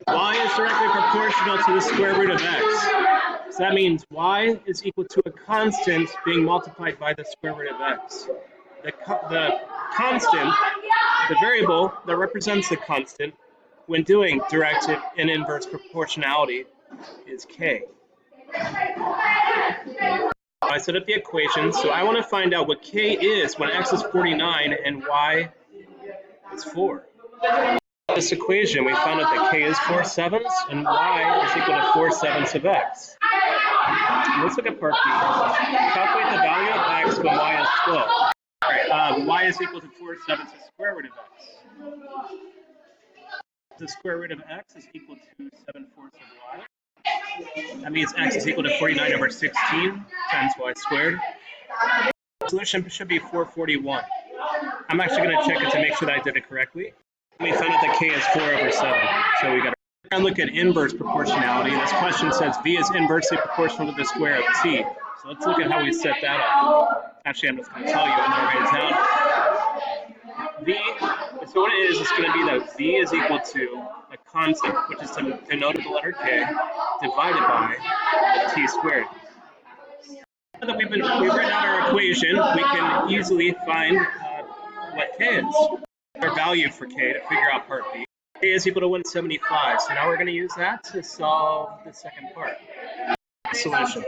Y is directly proportional to the square root of x. So that means y is equal to a constant being multiplied by the square root of x. The constant, the variable that represents the constant when doing direct and inverse proportionality is k. I set up the equation, so I want to find out what k is when x is 49 and y is 4. In this equation, we found out that k is 4/7 and y is equal to 4/7 of x. Let's look at part B. Calculate the value of x when y is 12. All right, y is equal to 4/7 the square root of x. The square root of x is equal to 7/4 of y. That means x is equal to 49 over 16 times y squared. The solution should be 441. I'm actually going to check it to make sure that I did it correctly. We found out that k is 4/7, so we got to look at inverse proportionality. This question says v is inversely proportional to the square of t. So let's look at how we set that up. Actually, I'm just going to tell you and then write it down. V, so what it is going to be that v is equal to a constant, which is denoted the letter k, divided by t squared. Now that we've written out our equation, we can easily find what k is. Our value for k to figure out part B. K is equal to 175, so now we're going to use that to solve the second part. Solution.